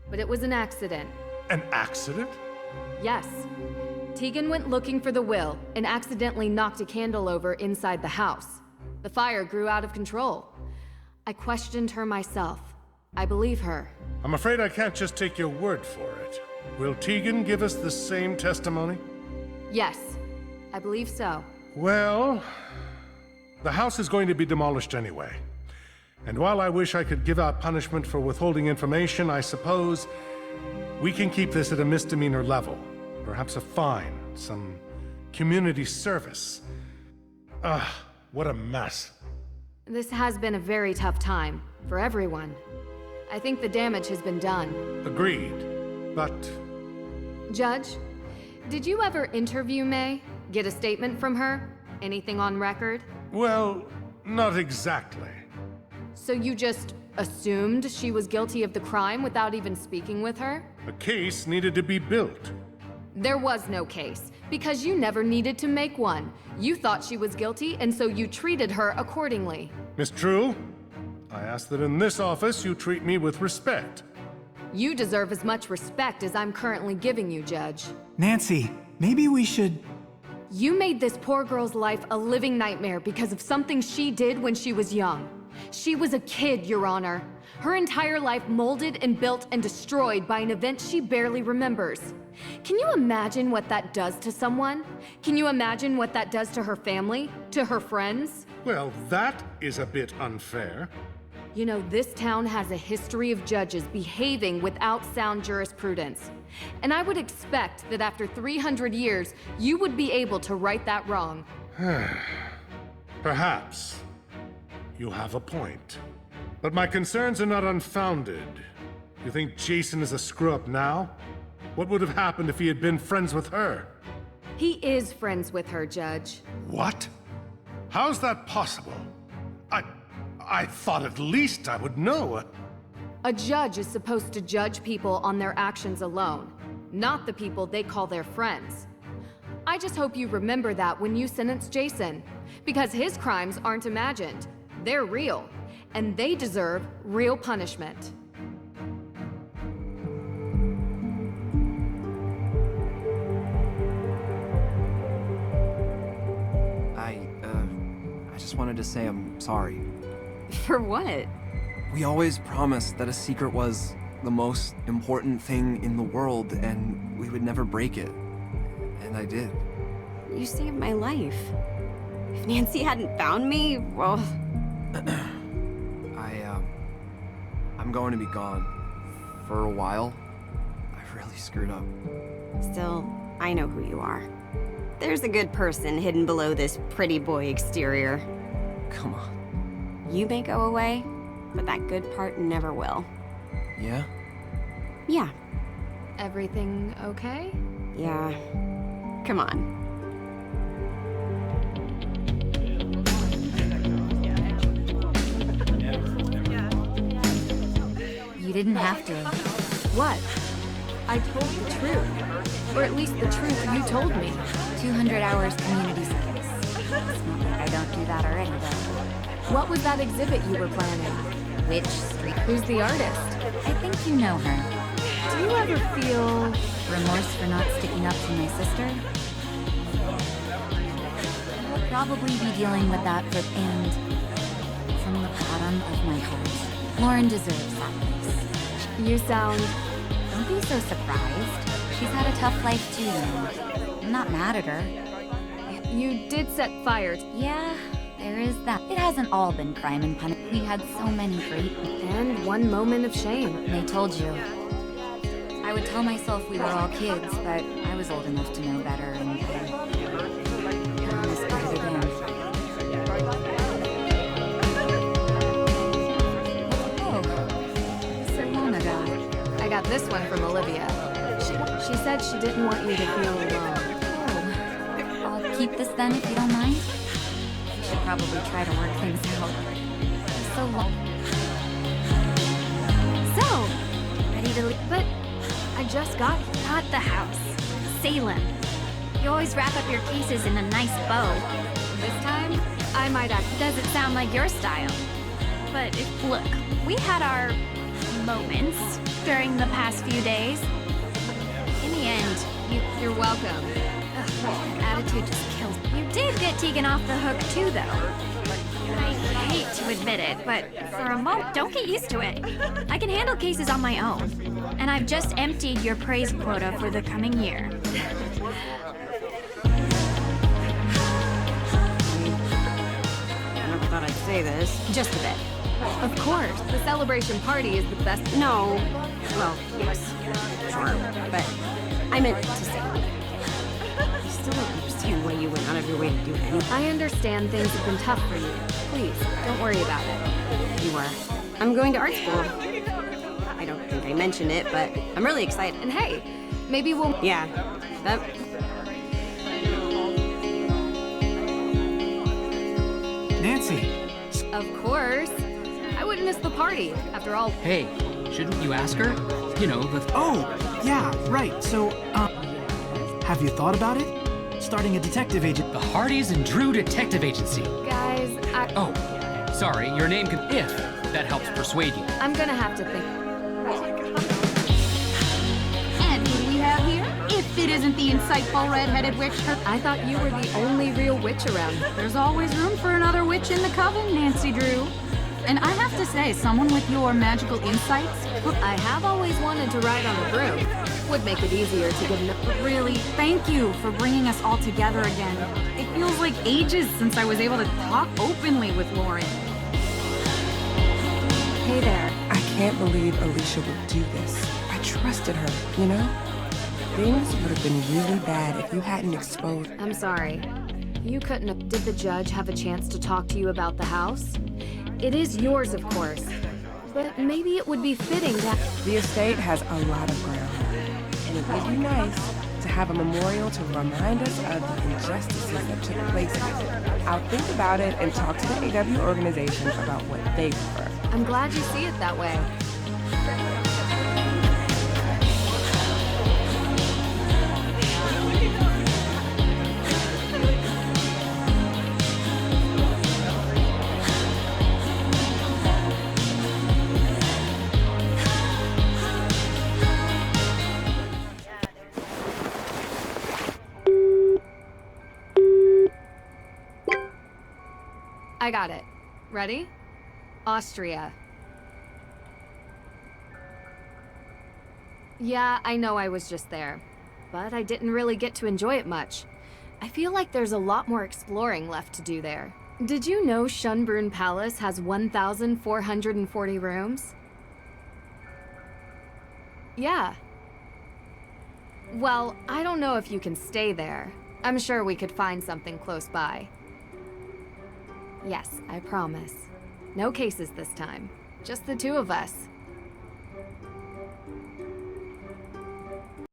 but it was an accident. An accident? Yes. Tegan went looking for the will and accidentally knocked a candle over inside the house. The fire grew out of control. I questioned her myself. I believe her. I'm afraid I can't just take your word for it. Will Tegan give us the same testimony? Yes, I believe so. Well, the house is going to be demolished anyway. And while I wish I could give out punishment for withholding information, I suppose we can keep this at a misdemeanor level. Perhaps a fine, some community service. What a mess. This has been a very tough time for everyone. I think the damage has been done. Agreed, but... Judge, did you ever interview May? Get a statement from her? Anything on record? Well, not exactly. So you just assumed she was guilty of the crime without even speaking with her? A case needed to be built. There was no case, because you never needed to make one. You thought she was guilty, and so you treated her accordingly. Miss Drew, I ask that in this office you treat me with respect. You deserve as much respect as I'm currently giving you, Judge. Nancy, maybe we should... You made this poor girl's life a living nightmare because of something she did when she was young. She was a kid, Your Honor. Her entire life molded and built and destroyed by an event she barely remembers. Can you imagine what that does to someone? Can you imagine what that does to her family? To her friends? Well, that is a bit unfair. You know, this town has a history of judges behaving without sound jurisprudence. And I would expect that after 300 years, you would be able to right that wrong. Perhaps. You have a point. But my concerns are not unfounded. You think Jason is a screw-up now? What would have happened if he had been friends with her? He is friends with her, Judge. What? How's that possible? I thought at least I would know. A judge is supposed to judge people on their actions alone, not the people they call their friends. I just hope you remember that when you sentence Jason, because his crimes aren't imagined. They're real, and they deserve real punishment. I just wanted to say I'm sorry. For what? We always promised that a secret was the most important thing in the world, and we would never break it. And I did. You saved my life. If Nancy hadn't found me, well... I'm going to be gone. For a while. I really screwed up. Still, I know who you are. There's a good person hidden below this pretty boy exterior. Come on. You may go away, but that good part never will. Yeah? Yeah. Everything okay? Yeah. Come on. You didn't have to. What? I told the truth. Or at least the truth you told me. 200 hours community service. It's not like I don't do that already, though. What was that exhibit you were planning? Which street? Who's the artist? I think you know her. Do you ever feel... remorse for not sticking up to my sister? I'll probably be dealing with that and from the bottom of my heart, Lauren deserves that place. You sound... Don't be so surprised. She's had a tough life too, I'm not mad at her. You did set fire. Yeah, there is that. It hasn't all been crime and punishment. We had so many great... and one moment of shame. They told you. I would tell myself we were all kids, but I was old enough to know better, and I misguided it again. Oh, Salema got. I got this one from Olivia. She said she didn't want you to feel alone. Oh. I'll keep this then if you don't mind. We should probably try to work things out. It's so long. So, ready to leave? But I just got not the house. Salem. You always wrap up your cases in a nice bow. This time, I might act. Doesn't sound like your style. But look, we had our moments during the past few days. In the end, you're welcome. Ugh, your attitude just kills me. You did get Tegan off the hook too, though. I hate to admit it, but for a moment, don't get used to it. I can handle cases on my own. And I've just emptied your praise quota for the coming year. I never thought I'd say this. Just a bit. Of course, the celebration party is the best. No. Well, yes. Sure. But I meant to say. I still don't understand why you went out of your way to do anything. I understand things have been tough for you. Please, don't worry about it. You are. I'm going to art school. I don't think I mentioned it, but I'm really excited. And hey, maybe we'll... Yeah, that... Nancy! Of course. I wouldn't miss the party, after all. Hey, shouldn't you ask her? You know, the... Oh, yeah, right. So, have you thought about it? Starting a detective agent... The Hardys and Drew Detective Agency. Guys, Oh, sorry, your name could... If that helps persuade you. I'm gonna have to think... And who do we have here? If it isn't the insightful red-headed witch. I thought you were the only real witch around. There's always room for another witch in the coven, Nэнsi Дрю. And I have to say, someone with your magical insights... I have always wanted to ride on a broom. Would make it easier to get enough... Really, thank you for bringing us all together again. It feels like ages since I was able to talk openly with Lauren. Hey there. I can't believe Alicia would do this. I trusted her, you know? Things would have been really bad if you hadn't exposed... I'm sorry. You couldn't have... Did the judge have a chance to talk to you about the house? It is yours, of course. But maybe it would be fitting to... The estate has a lot of ground. And it would be nice to have a memorial to remind us of the injustices that took place in it. I'll think about it and talk to the AW organization about what they prefer. I'm glad you see it that way. I got it. Ready? Austria. Yeah, I know I was just there, but I didn't really get to enjoy it much. I feel like there's a lot more exploring left to do there. Did you know Schönbrunn Palace has 1,440 rooms? Yeah. Well, I don't know if you can stay there, I'm sure we could find something close by. Yes, I promise. No cases this time. Just the two of us.